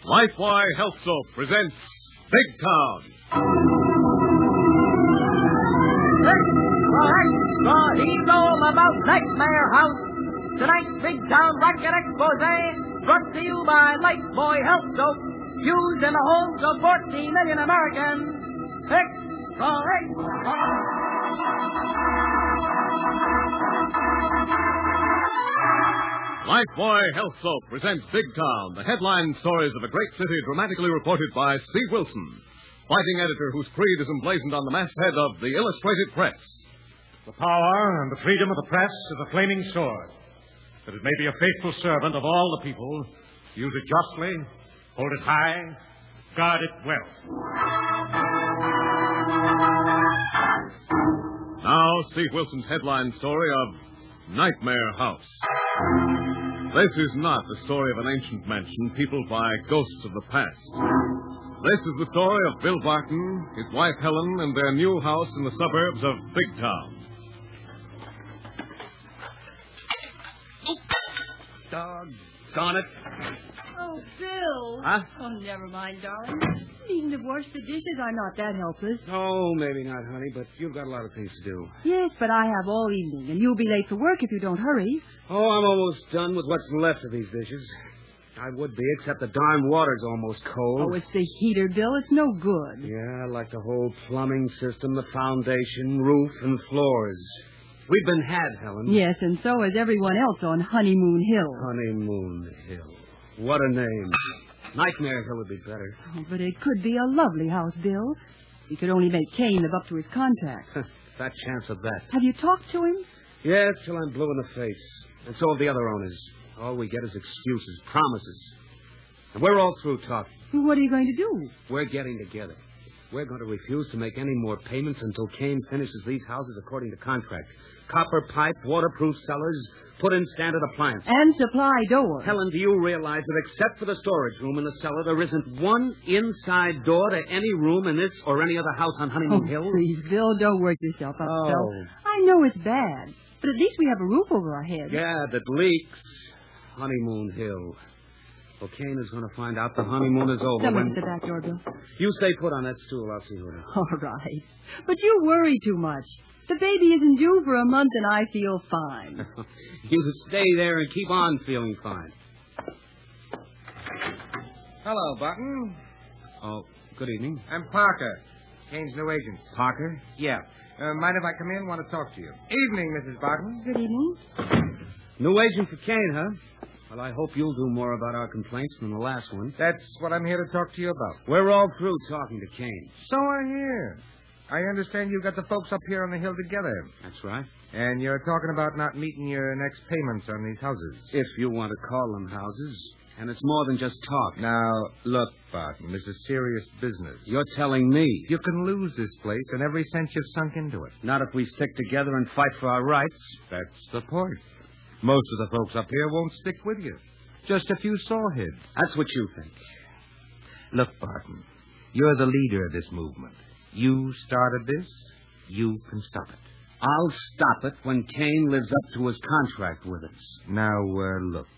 Lifebuoy Health Soap presents Big Town. The hero about Nightmare House. Tonight's Big Town Racket Expose brought to you by Lifebuoy Health Soap, used in the homes of 14 million Americans. Lifebuoy Health Soap presents Big Town, the headline stories of a great city dramatically reported by Steve Wilson, fighting editor whose creed is emblazoned on the masthead of the Illustrated Press. The power and the freedom of the press is a flaming sword, that it may be a faithful servant of all the people. Use it justly, hold it high, guard it well. Now, Steve Wilson's headline story of Nightmare House. This is not the story of an ancient mansion peopled by ghosts of the past. This is the story of Bill Barton, his wife Helen, and their new house in the suburbs of Big Town. Doggone it. Oh, Bill. Huh? Oh, never mind, darling. You needn't have washed the dishes. I'm not that helpless. Oh, maybe not, honey, but you've got a lot of things to do. Yes, but I have all evening, and you'll be late for work if you don't hurry. Oh, I'm almost done with what's left of these dishes. I would be, except the darn water's almost cold. Oh, it's the heater, Bill. It's no good. Yeah, like the whole plumbing system, the foundation, roof, and floors. We've been had, Helen. Yes, and so has everyone else on Honeymoon Hill. Honeymoon Hill. What a name. Nightmare Hill would be better. Oh, but it could be a lovely house, Bill. He could only make Kane live up to his contract. Fat chance of that. Have you talked to him? Yes, till I'm blue in the face. And so have the other owners. All we get is excuses, promises. And we're all through talking. What are you going to do? We're getting together. We're going to refuse to make any more payments until Kane finishes these houses according to contract. Copper pipe, waterproof cellars, put in standard appliances. And supply doors. Helen, do you realize that except for the storage room in the cellar, there isn't one inside door to any room in this or any other house on Honeymoon Hill? Please, Bill, don't work yourself up so. I know it's bad, but at least we have a roof over our heads. Yeah, that leaks. Honeymoon Hill. Well, Kane is going to find out the honeymoon is over. Someone at the back door, Bill. You stay put on that stool. I'll see who it is. All right. But you worry too much. The baby isn't due for a month, and I feel fine. You stay there and keep on feeling fine. Hello, Barton. Oh, good evening. I'm Parker, Kane's new agent. Parker? Yeah. Mind if I come in? Want to talk to you. Evening, Mrs. Barton. Good evening. New agent for Kane, huh? Well, I hope you'll do more about our complaints than the last one. That's what I'm here to talk to you about. We're all through talking to Kane. So I hear. I understand you've got the folks up here on the hill together. That's right. And you're talking about not meeting your next payments on these houses. If you want to call them houses. And it's more than just talk. Now, look, Barton, this is serious business. You're telling me. You can lose this place and every cent you've sunk into it. Not if we stick together and fight for our rights. That's the point. Most of the folks up here won't stick with you. Just a few sawheads. That's what you think. Look, Barton, you're the leader of this movement. You started this. You can stop it. I'll stop it when Kane lives up to his contract with us. Now, look.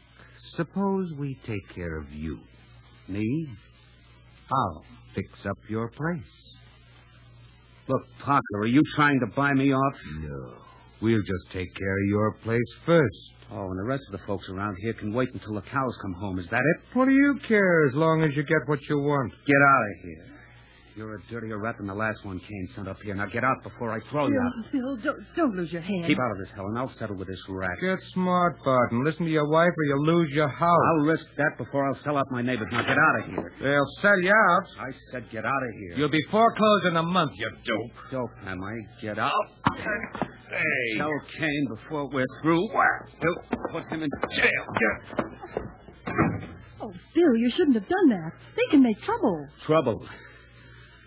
Suppose we take care of you. Me? I'll fix up your place. Look, Parker, are you trying to buy me off? No. We'll just take care of your place first. Oh, and the rest of the folks around here can wait until the cows come home. Is that it? What do you care as long as you get what you want? Get out of here. You're a dirtier rat than the last one Kane sent up here. Now get out before I throw you out. Bill, don't lose your head. Keep out of this, Helen. I'll settle with this rat. Get smart, Barton. Listen to your wife or you'll lose your house. I'll risk that before I'll sell out my neighbors. Now get out of here. They'll sell you out. I said get out of here. You'll be foreclosed in a month, you dope. Dope, am I? Get out. Hey. Tell Kane before we're through. He'll put him in jail. Oh, Bill, you shouldn't have done that. They can make trouble. Trouble?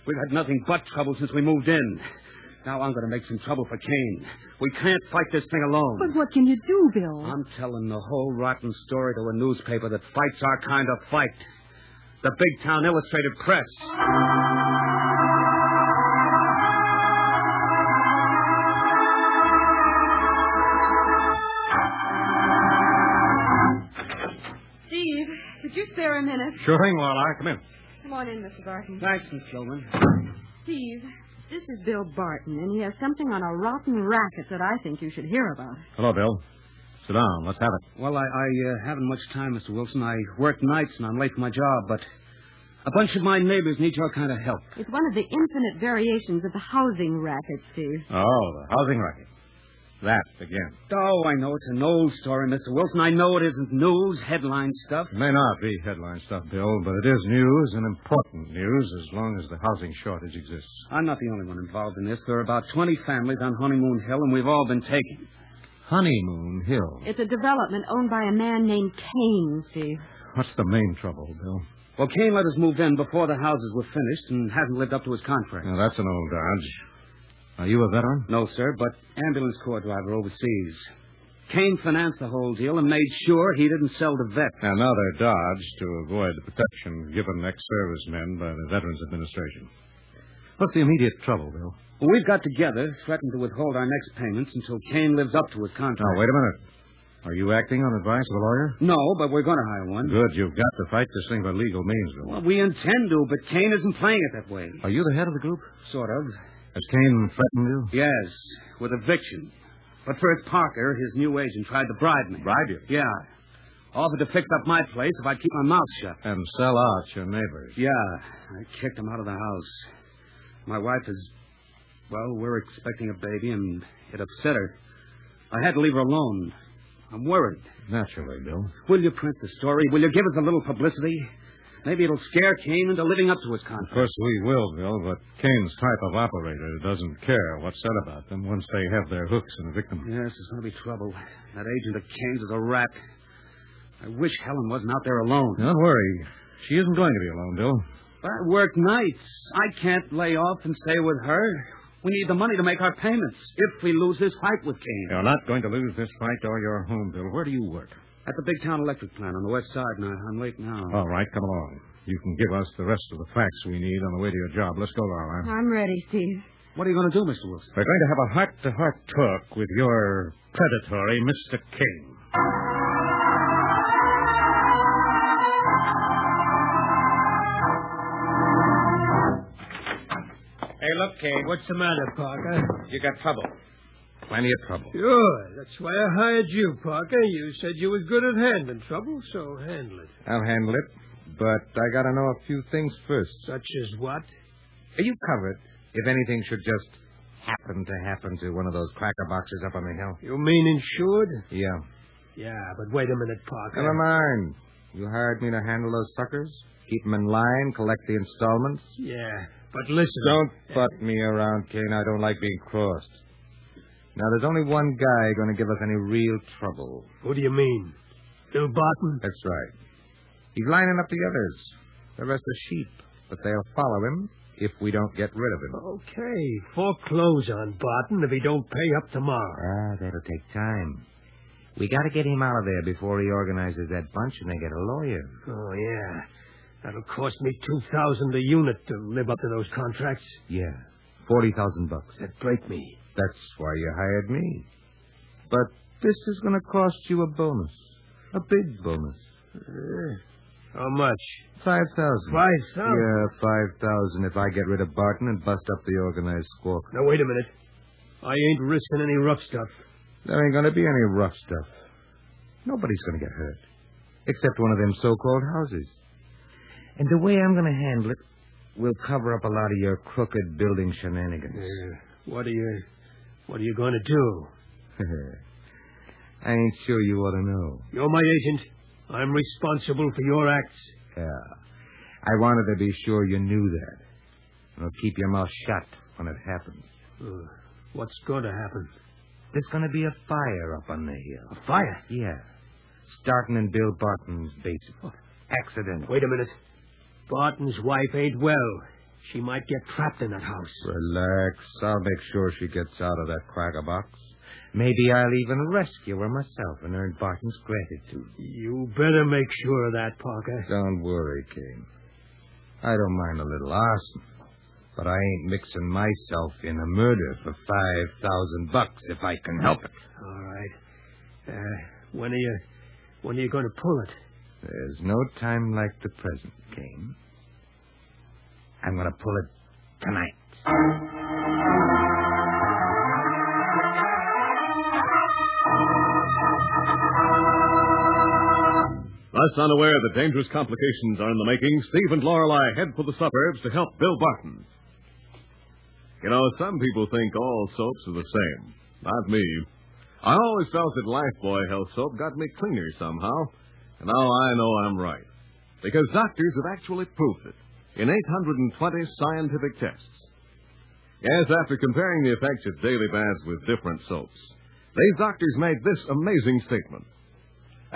We've had nothing but trouble since we moved in. Now I'm going to make some trouble for Kane. We can't fight this thing alone. But what can you do, Bill? I'm telling the whole rotten story to a newspaper that fights our kind of fight. The Big Town Illustrated Press. Could you spare a minute? Sure thing, Lorelei. Come in. Come on in, Mr. Barton. Thanks, Miss Kilbourne. Steve, this is Bill Barton, and he has something on a rotten racket that I think you should hear about. Hello, Bill. Sit down. Let's have it. Well, I haven't much time, Mr. Wilson. I work nights and I'm late for my job, but a bunch of my neighbors need your kind of help. It's one of the infinite variations of the housing racket, Steve. Oh, the housing racket. That again. Oh, I know it's an old story, Mr. Wilson. I know it isn't news, headline stuff. It may not be headline stuff, Bill, but it is news, and important news, as long as the housing shortage exists. I'm not the only one involved in this. There are about 20 families on Honeymoon Hill, and we've all been taken. Honeymoon Hill. It's a development owned by a man named Kane, Steve. What's the main trouble, Bill? Well, Kane let us move in before the houses were finished and hasn't lived up to his contract. Now, that's an old dodge. Are you a veteran? No, sir, but ambulance corps driver overseas. Kane financed the whole deal and made sure he didn't sell the vet. Another dodge to avoid the protection given ex-servicemen by the Veterans Administration. What's the immediate trouble, Bill? Well, we've got together, threatened to withhold our next payments until Kane lives up to his contract. Now, wait a minute. Are you acting on advice of a lawyer? No, but we're going to hire one. Good. You've got to fight this thing by legal means, Bill. Well, we intend to, but Kane isn't playing it that way. Are you the head of the group? Sort of. Has Kane threatened you? Yes, with eviction. But first, Parker, his new agent, tried to bribe me. Bribe you? Yeah. Offered to fix up my place if I'd keep my mouth shut. And sell out your neighbors. Yeah. I kicked him out of the house. My wife is... Well, we're expecting a baby, and it upset her. I had to leave her alone. I'm worried. Naturally, Bill. Will you print the story? Will you give us a little publicity? Maybe it'll scare Kane into living up to his contract. Of course we will, Bill, but Kane's type of operator doesn't care what's said about them once they have their hooks in a victim. Yes, there's going to be trouble. That agent of Kane's is a rat. I wish Helen wasn't out there alone. Don't worry. She isn't going to be alone, Bill. But I work nights. I can't lay off and stay with her. We need the money to make our payments if we lose this fight with Kane. You're not going to lose this fight or your home, Bill. Where do you work? At the big town electric plant on the west side, and I'm late now. All right, come along. You can give us the rest of the facts we need on the way to your job. Let's go, Laura. I'm ready, Steve. What are you going to do, Mr. Wilson? We're going to have a heart-to-heart talk with your predatory Mr. Kane. Hey, look, Kane. What's the matter, Parker? You got trouble. Plenty of trouble. Sure. That's why I hired you, Parker. You said you was good at handling trouble, so handle it. I'll handle it, but I got to know a few things first. Such as what? Are you covered if anything should just happen to one of those cracker boxes up on the hill? You mean insured? Yeah. Yeah, but wait a minute, Parker. Never mind. You hired me to handle those suckers? Keep them in line, collect the installments? Yeah, but listen. Don't butt me around, Kane. I don't like being crossed. Now, there's only one guy going to give us any real trouble. What do you mean? Bill Barton? That's right. He's lining up the others. The rest are sheep, but they'll follow him if we don't get rid of him. Okay, foreclose on Barton if he don't pay up tomorrow. That'll take time. We got to get him out of there before he organizes that bunch and they get a lawyer. Oh, yeah. That'll cost me $2,000 a unit to live up to those contracts. Yeah, $40,000. That'd break me. That's why you hired me. But this is going to cost you a bonus. A big bonus. How much? $5,000. $5,000? Yeah, $5,000 if I get rid of Barton and bust up the organized squawk. Now, wait a minute. I ain't risking any rough stuff. There ain't going to be any rough stuff. Nobody's going to get hurt. Except one of them so-called houses. And the way I'm going to handle it will cover up a lot of your crooked building shenanigans. What are you going to do? I ain't sure you ought to know. You're my agent. I'm responsible for your acts. Yeah. I wanted to be sure you knew that. Well, keep your mouth shut when it happens. What's going to happen? There's going to be a fire up on the hill. A fire? Yeah. Starting in Bill Barton's basement. Accident. Wait a minute. Barton's wife ain't well. She might get trapped in that house. Relax. I'll make sure she gets out of that cracker box. Maybe I'll even rescue her myself and earn Barton's gratitude. You better make sure of that, Parker. Don't worry, Kane. I don't mind a little arson, but I ain't mixing myself in a murder for $5,000 if I can help it. All right. When are you going to pull it? There's no time like the present, Kane. I'm going to pull it tonight. Thus unaware that dangerous complications are in the making, Steve and Lorelei head for the suburbs to help Bill Barton. You know, some people think all soaps are the same. Not me. I always felt that Lifebuoy Health Soap got me cleaner somehow, and now I know I'm right. Because doctors have actually proved it in 820 scientific tests. Yes, after comparing the effects of daily baths with different soaps, these doctors made this amazing statement.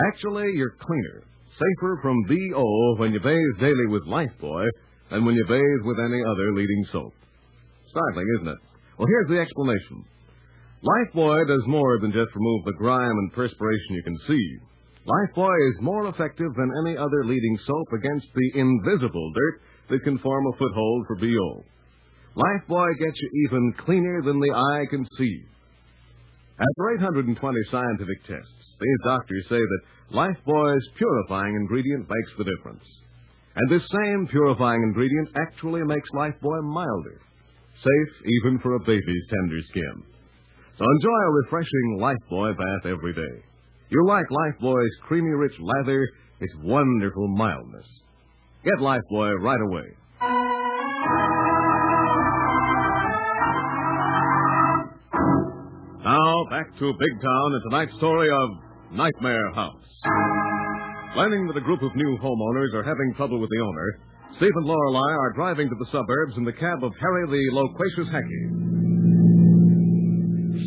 Actually, you're cleaner, safer from BO when you bathe daily with Lifebuoy than when you bathe with any other leading soap. Startling, isn't it? Well, here's the explanation. Lifebuoy does more than just remove the grime and perspiration you can see. Lifebuoy is more effective than any other leading soap against the invisible dirt that can form a foothold for BO. Lifebuoy gets you even cleaner than the eye can see. After 820 scientific tests, these doctors say that Lifebuoy's purifying ingredient makes the difference. And this same purifying ingredient actually makes Lifebuoy milder, safe even for a baby's tender skin. So enjoy a refreshing Lifebuoy bath every day. You'll like Lifebuoy's creamy rich lather, its wonderful mildness. Get Lifebuoy right away. Now, back to Big Town and tonight's story of Nightmare House. Learning that a group of new homeowners are having trouble with the owner, Steve and Lorelei are driving to the suburbs in the cab of Harry the loquacious Hackey.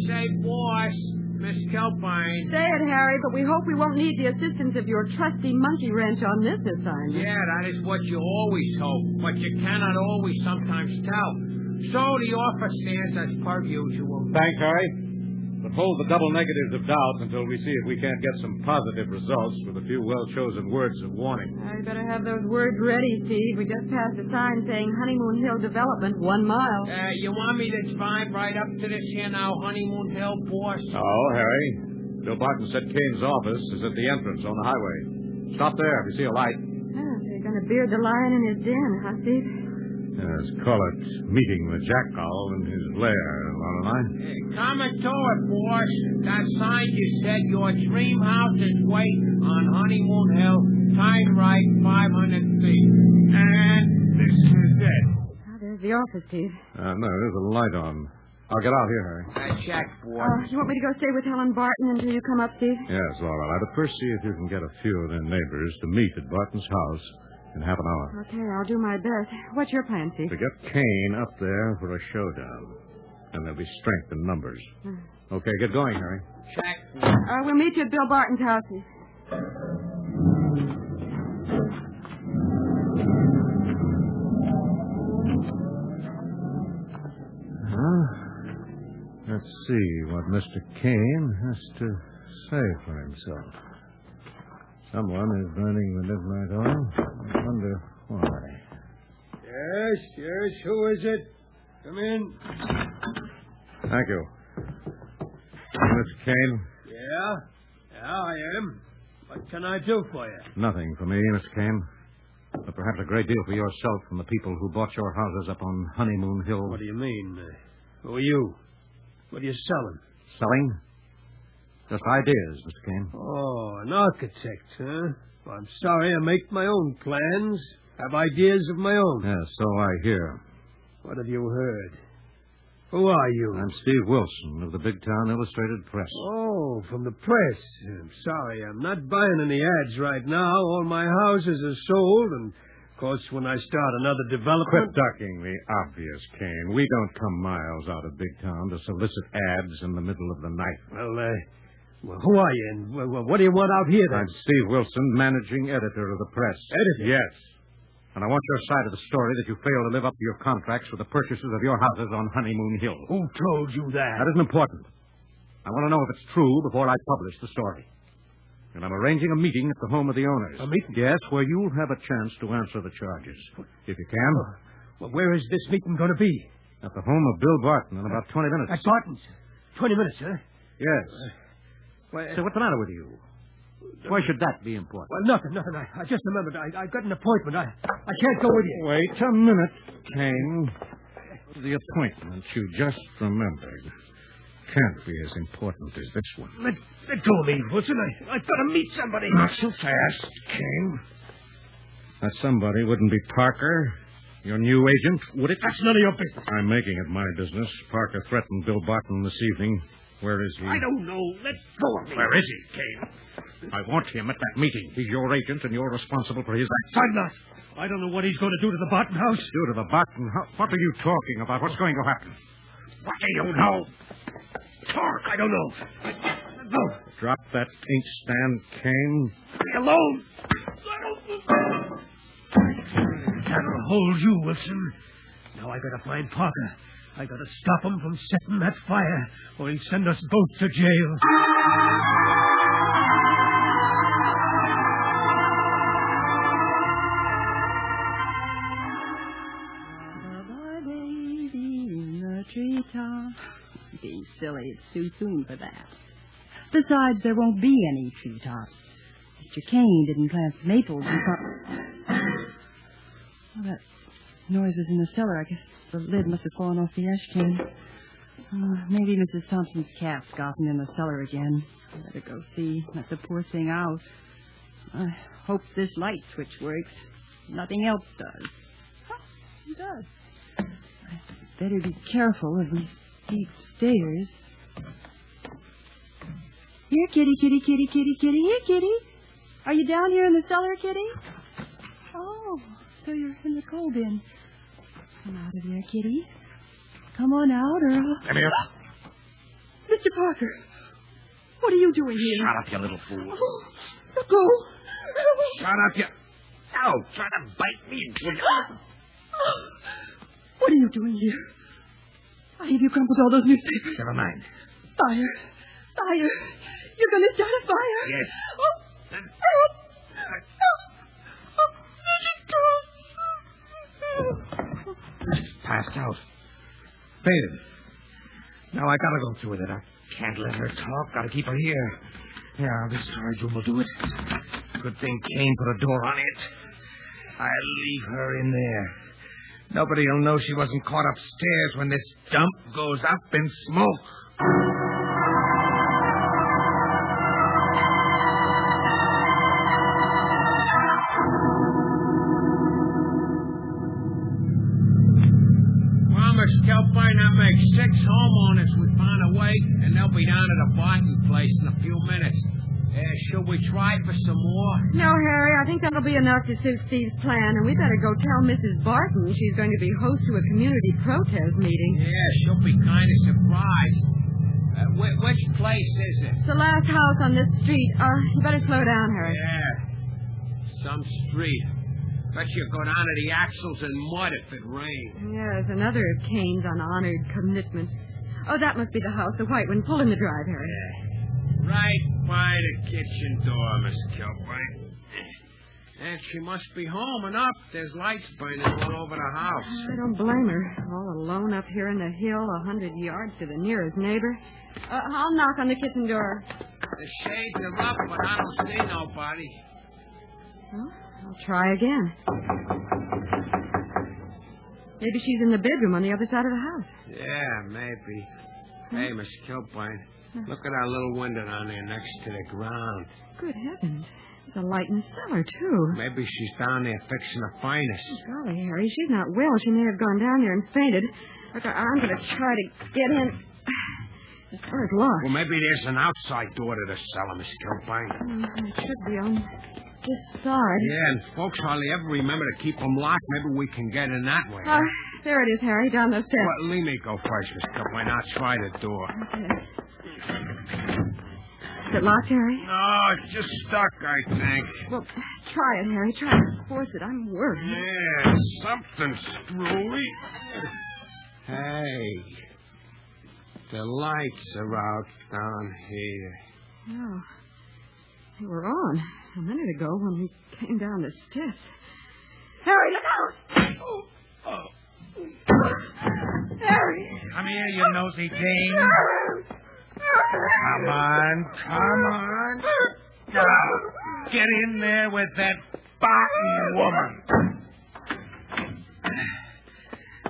Say, boss, Miss Kilbourne. Say it, Harry, but we hope we won't need the assistance of your trusty monkey wrench on this assignment. Yeah, that is what you always hope, but you cannot always sometimes tell. So the offer stands as per usual. Thanks, Harry. But hold the double negatives of doubt until we see if we can't get some positive results with a few well-chosen words of warning. You better have those words ready, Steve. We just passed a sign saying Honeymoon Hill Development, 1 mile. You want me to drive right up to this here now, Honeymoon Hill, boss? Oh, Harry. Bill Barton said Kane's office is at the entrance on the highway. Stop there if you see a light. Oh, so you're going to beard the lion in his den, huh, Steve? Yes, call it meeting the jackal in his lair, Lorelei. Coming to it, boss. That sign you said your dream house is waiting on Honeymoon Hill. Time right, 500 feet. And this is it. Oh, there's the office, Steve. No, there's a light on. I'll get out here, Harry. Check, boss. You want me to go stay with Helen Barton until you come up, Steve? Yes, Lorelei. But first see if you can get a few of their neighbors to meet at Barton's house in half an hour. Okay, I'll do my best. What's your plan, Steve? To get Kane up there for a showdown. And there'll be strength in numbers. Okay, get going, Harry. Check. We'll meet you at Bill Barton's house, Steve. Let's see what Mr. Kane has to say for himself. Someone is burning the midnight oil. I wonder why. Yes, who is it? Come in. Thank you. Mr. Kane? Yeah, I am. What can I do for you? Nothing for me, Mr. Kane. But perhaps a great deal for yourself and the people who bought your houses up on Honeymoon Hill. What do you mean? Who are you? What are you selling? Selling? Just ideas, Mr. Kane. Oh, an architect, huh? Well, I'm sorry, I make my own plans. Have ideas of my own. Yes, so I hear. What have you heard? Who are you? I'm Steve Wilson of the Big Town Illustrated Press. Oh, from the press. I'm sorry, I'm not buying any ads right now. All my houses are sold, and, of course, when I start another development... Quit ducking the obvious, Kane. We don't come miles out of Big Town to solicit ads in the middle of the night. Well, who are you, and what do you want out here, then? I'm Steve Wilson, managing editor of the press. Editor? Yes. And I want your side of the story that you fail to live up to your contracts for the purchases of your houses on Honeymoon Hill. Who told you that? That isn't important. I want to know if it's true before I publish the story. And I'm arranging a meeting at the home of the owners. A meeting? Yes, where you'll have a chance to answer the charges. If you can. Well, where is this meeting going to be? At the home of Bill Barton in about 20 minutes. At Barton's? 20 minutes, huh? Yes. So what's the matter with you? Why should that be important? Well, nothing. I just remembered. I got an appointment. I can't go with you. Wait a minute, Kane. The appointment you just remembered can't be as important as this one. Let go of me, Wilson. I've got to meet somebody. Not so fast, Kane. That somebody wouldn't be Parker, your new agent, would it? That's none of your business. I'm making it my business. Parker threatened Bill Barton this evening. Where is he? I don't know. Let go of me. Where is he, Kane? I want him at that meeting. He's your agent, and you're responsible for his actions. I'm not. I don't know what he's going to do to the Barton house. Do to the Barton house? What are you talking about? What's going to happen? What do you know? Talk. I don't know. Go. Drop that inkstand, Kane. Be alone. That'll hold you, Wilson. Now I gotta find Parker. I gotta stop him from setting that fire, or he'll send us both to jail. Bye-bye, baby, in the treetop. Be silly. It's too soon for that. Besides, there won't be any treetops. Mr. Kane didn't plant maples and Oh, that noise was in the cellar. I guess the lid must have fallen off the ash can. Maybe Mrs. Thompson's cat's gotten in the cellar again. I better go see. Let the poor thing out. I hope this light switch works. Nothing else does. Oh, it does. I better be careful of these steep stairs. Here, kitty, kitty, kitty, kitty, kitty. Here, kitty. Are you down here in the cellar, kitty? Oh, so you're in the coal bin. Come out of there, kitty. Come on out, or I'll... Come here. Mr. Parker, what are you doing here? Shut up, you little fool. Oh, go. Shut up, you... Ow, try to bite me. What are you doing here? I hear you crumpled all those newspapers. Never mind. Fire. Fire. You're going to start a fire. Yes. Oh. She's passed out. Fainted. Now I gotta go through with it. I can't let her talk. Gotta keep her here. Yeah, this storage room will do it. Good thing Kane put a door on it. I'll leave her in there. Nobody'll know she wasn't caught upstairs when this dump goes up in smoke. Kilbourne, that makes 6 homeowners we found away, and they'll be down at the Barton place in a few minutes. Should we try for some more? No, Harry, I think that'll be enough to suit Steve's plan, and we better go tell Mrs. Barton she's going to be host to a community protest meeting. Yeah, she'll be kind of surprised. Which place is it? It's the last house on this street. You better slow down, Harry. Yeah, some street. Bet you go down to the axles in mud if it rains. Yes, another of Kane's unhonored commitments. Oh, that must be the house, the white one. Pull in the drive, Harry. Yeah. Right by the kitchen door, Miss Kilbourne. And she must be home and up. There's lights burning all over the house. I don't blame her. All alone up here in the hill, 100 yards to the nearest neighbor. I'll knock on the kitchen door. The shades are up, but I don't see nobody. Well, I'll try again. Maybe she's in the bedroom on the other side of the house. Yeah, maybe. Hey, Miss Kilbourne, look at our little window down there next to the ground. Good heavens. There's a light in the cellar, too. Maybe she's down there fixing the furnace. Golly, Harry, she's not well. She may have gone down there and fainted. Look, I'm going to try to get in. The door's locked. Well, maybe there's an outside door to the cellar, Miss Kilbourne. It should be on this side. Yeah, and folks hardly ever remember to keep them locked. Maybe we can get in that way. There it is, Harry, down those steps. Well, let me go first, Miss Kilbourne. I'll try the door. Okay. Is it locked, Harry? No, it's just stuck, I think. Well, try it, Harry. Try to force it. I'm worried. Yeah, something's screwy. Hey, the lights are out down here. No. They were on a minute ago when we came down the steps. Harry, look out! Oh. Harry! Come here, you nosy Jane. Come on, come on. Now, get in there with that Barton woman.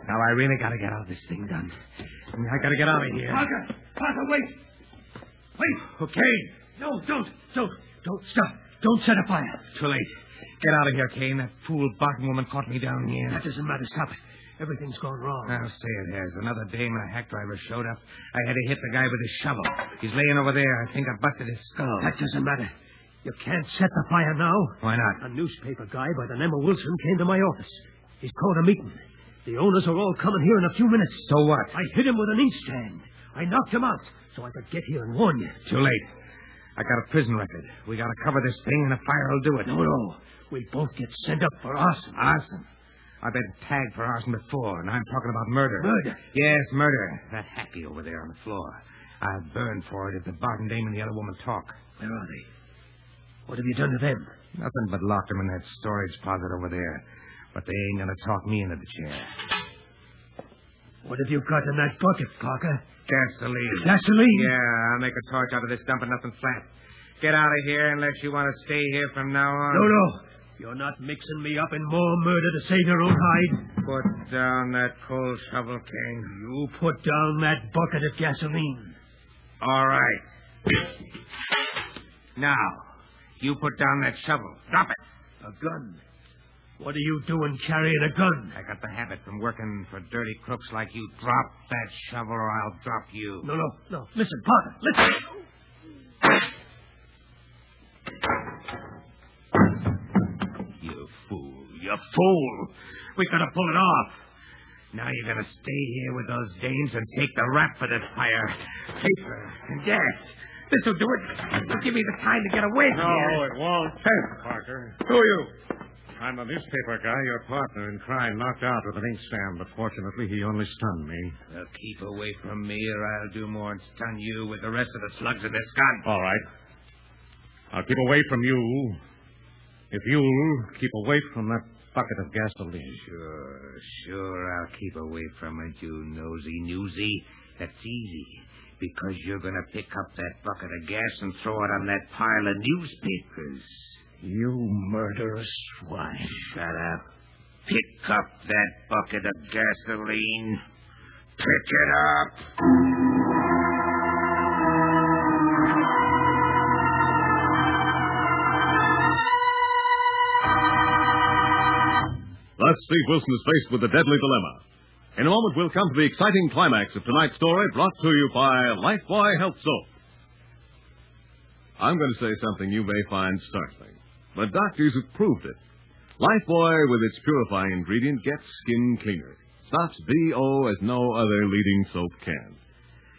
Now, I really got to get all this thing done. I got to get out of here. Parker, wait. Wait. Okay. No, don't stop. Don't set a fire. Too late. Get out of here, Kane. That fool Barton woman caught me down here. That doesn't matter. Stop it. Everything's gone wrong. I'll say it has. Another dame and a hack driver showed up. I had to hit the guy with his shovel. He's laying over there. I think I busted his skull. That doesn't matter. You can't set the fire now. Why not? A newspaper guy by the name of Wilson came to my office. He's called a meeting. The owners are all coming here in a few minutes. So what? I hit him with an inkstand. I knocked him out so I could get here and warn you. Too late. I got a prison record. We got to cover this thing, and a fire will do it. No. We both get sent up for arson. Arson? I've been tagged for arson before, and I'm talking about murder. Murder? Yes, murder. That hacky over there on the floor. I'd burn for it if the Barton dame and the other woman talk. Where are they? What have you done to them? Nothing but locked them in that storage closet over there. But they ain't going to talk me into the chair. What have you got in that bucket, Parker? Gasoline. Gasoline? Yeah, I'll make a torch out of this dump and nothing flat. Get out of here unless you want to stay here from now on. No. You're not mixing me up in more murder to save your own hide. Put down that coal shovel, King. You put down that bucket of gasoline. All right. Now, you put down that shovel. Drop it. A gun? What are you doing carrying a gun? I got the habit from working for dirty crooks like you. Drop that shovel or I'll drop you. No. Listen, Parker, listen. You fool. We could have pulled it off. Now you're going to stay here with those dames and take the rap for this fire. Paper and gas. This'll do it. It'll give me the time to get away from here. No, it won't. Parker. Who are you? I'm a newspaper guy, your partner in crime, knocked out with an inkstand, but fortunately he only stunned me. Well, keep away from me or I'll do more and stun you with the rest of the slugs in this gun. All right. I'll keep away from you if you'll keep away from that bucket of gasoline. Sure, I'll keep away from it, you nosy newsy. That's easy, because you're going to pick up that bucket of gas and throw it on that pile of newspapers. You murderous swine. Shut up. Pick up that bucket of gasoline. Pick it up. Thus, Steve Wilson is faced with a deadly dilemma. In a moment, we'll come to the exciting climax of tonight's story, brought to you by Lifebuoy Health Soap. I'm going to say something you may find startling, but doctors have proved it. Lifebuoy, with its purifying ingredient, gets skin cleaner. Stops BO as no other leading soap can.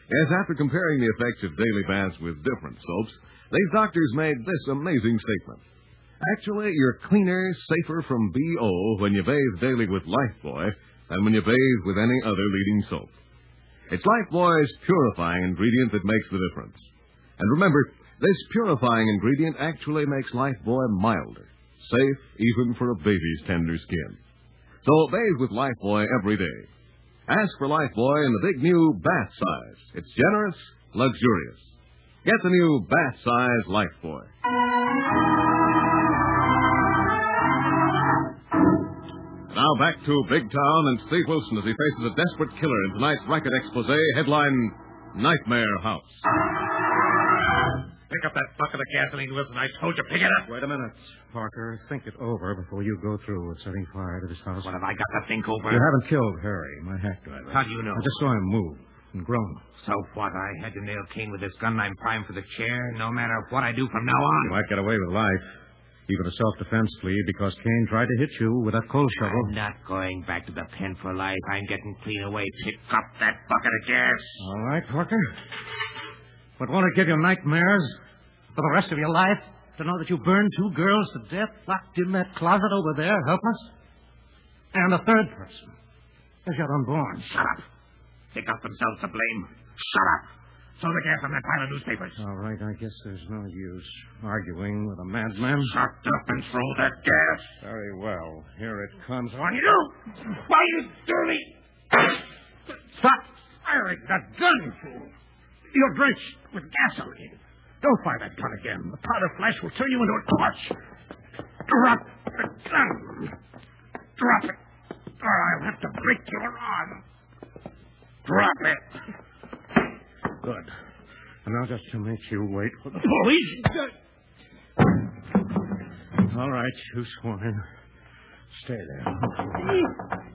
As after comparing the effects of daily baths with different soaps, these doctors made this amazing statement. Actually, you're cleaner, safer from BO when you bathe daily with Lifebuoy than when you bathe with any other leading soap. It's Lifebuoy's purifying ingredient that makes the difference. And remember, this purifying ingredient actually makes Lifebuoy milder, safe even for a baby's tender skin. So bathe with Lifebuoy every day. Ask for Lifebuoy in the big new bath size. It's generous, luxurious. Get the new bath size Lifebuoy. Now back to Big Town and Steve Wilson as he faces a desperate killer in tonight's racket expose, headline Nightmare House. Pick up that bucket of gasoline, Wilson. I told you, pick it up. Wait a minute, Parker. Think it over before you go through with setting fire to this house. What have I got to think over? You haven't killed Harry, my hack driver. How do you know? I just saw him move and groan. So what? I had to nail Kane with this gun. I'm primed for the chair, no matter what I do from now on. You might get away with life. Even a self-defense plea because Kane tried to hit you with that coal shovel. I'm not going back to the pen for life. I'm getting clean away. Pick up that bucket of gas. All right, Parker. But won't it give you nightmares for the rest of your life to know that you burned 2 girls to death locked in that closet over there, helpless? And a third person is yet unborn. Shut up. They got themselves to blame. Shut up. Throw the gas on that pile of newspapers. All right, I guess there's no use arguing with a madman. Shut up and throw that gas. Very well. Here it comes. What do you do? Why, you dirty... Stop firing that gun, fool. You're drenched with gasoline. Don't fire that gun again. The powder flash will turn you into a torch. Drop the gun. Drop it, or I'll have to break your arm. Drop it. Good. And now just to make you wait for the police. All right, you sworn in. Stay there.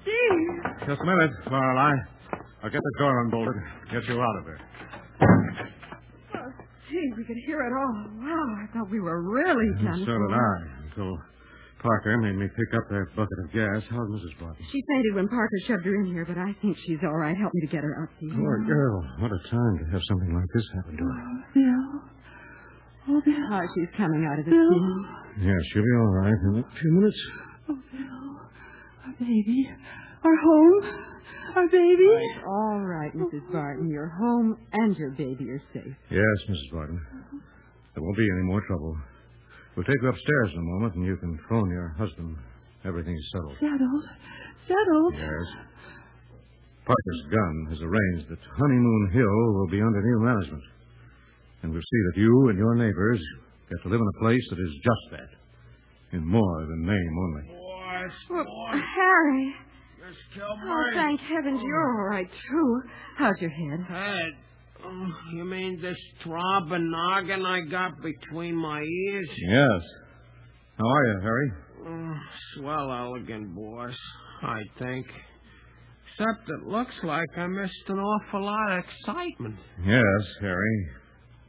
Steve. Just a minute, Lorelei. I'll get the door unbolted. Get you out of there. Oh, gee, we could hear it all. Wow, I thought we were really done. So did I, until Parker made me pick up that bucket of gas. How's Mrs. Barton? She fainted when Parker shoved her in here, but I think she's all right. Help me to get her out, Steve. Poor girl. What a time to have something like this happen to her. Bill. Oh, Bill. Oh, she's coming out of it, Bill. Steve. Yeah, she'll be all right in a few minutes. Oh, Bill. Our baby. Our home. Our baby. It's all right, Mrs. Barton. Your home and your baby are safe. Yes, Mrs. Barton. There won't be any more trouble. We'll take you upstairs in a moment, and you can phone your husband. Everything's settled. Settled. Settled. Yes. Parker's gun has arranged that Honeymoon Hill will be under new management. And we'll see that you and your neighbors get to live in a place that is just that. In more than name only. Harry. Miss Kilbourne. Oh, thank heavens you're all right, too. How's your head? Head? Oh, you mean this throbbing noggin I got between my ears? Yes. How are you, Harry? Swell elegant, boss, I think. Except it looks like I missed an awful lot of excitement. Yes, Harry.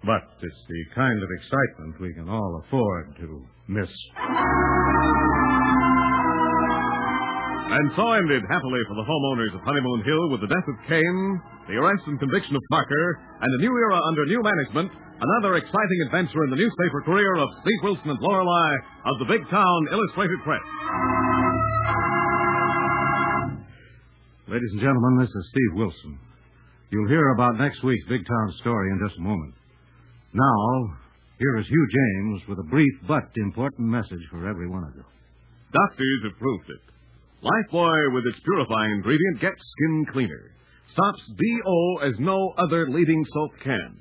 But it's the kind of excitement we can all afford to miss. And so ended happily for the homeowners of Honeymoon Hill with the death of Cain, the arrest and conviction of Parker, and a new era under new management, another exciting adventure in the newspaper career of Steve Wilson and Lorelei of the Big Town Illustrated Press. Ladies and gentlemen, this is Steve Wilson. You'll hear about next week's Big Town story in just a moment. Now, here is Hugh James with a brief but important message for every one of you. Doctors have proved it. Lifebuoy with its purifying ingredient gets skin cleaner. Stops BO as no other leading soap can.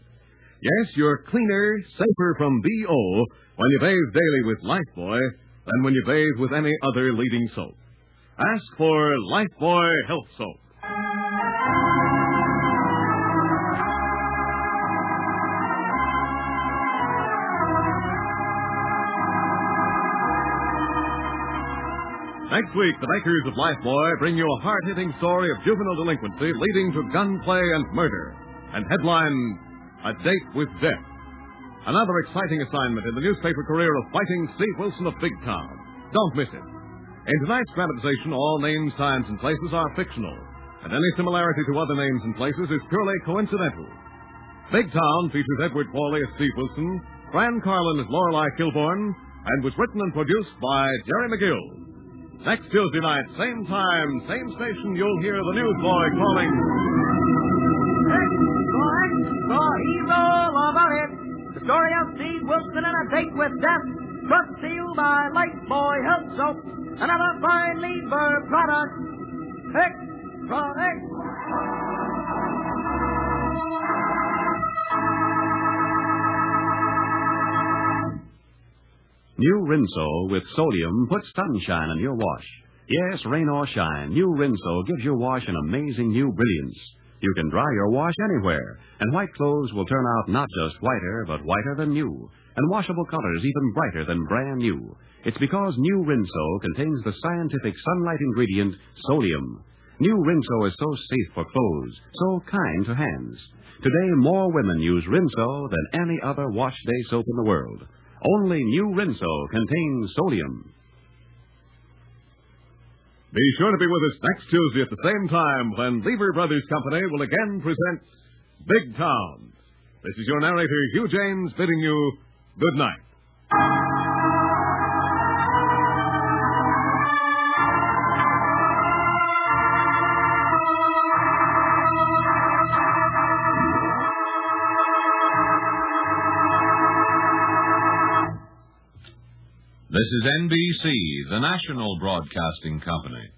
Yes, you're cleaner, safer from BO when you bathe daily with Lifebuoy than when you bathe with any other leading soap. Ask for Lifebuoy Health Soap. Next week, the makers of Lifebuoy bring you a hard-hitting story of juvenile delinquency leading to gunplay and murder. And headline, A Date with Death. Another exciting assignment in the newspaper career of fighting Steve Wilson of Big Town. Don't miss it. In tonight's dramatization, all names, times, and places are fictional, and any similarity to other names and places is purely coincidental. Big Town features Edward Pawley as Steve Wilson, Fran Carlon as Lorelei Kilbourne, and was written and produced by Jerry McGill. Next Tuesday night, same time, same station, you'll hear the newsboy calling. The hero about it. The story of Steve Wilson and A Date with Death. Brought to you by Lifebuoy Health Soap. Another fine Lieber product. Extra. New Rinso with sodium puts sunshine in your wash. Yes, rain or shine, new Rinso gives your wash an amazing new brilliance. You can dry your wash anywhere, and white clothes will turn out not just whiter, but whiter than new, and washable colors even brighter than brand new. It's because new Rinso contains the scientific sunlight ingredient, sodium. New Rinso is so safe for clothes, so kind to hands. Today, more women use Rinso than any other wash day soap in the world. Only new Rinso contains sodium. Be sure to be with us next Tuesday at the same time when Lever Brothers Company will again present Big Town. This is your narrator, Hugh James, bidding you good night. This is NBC, the national broadcasting company.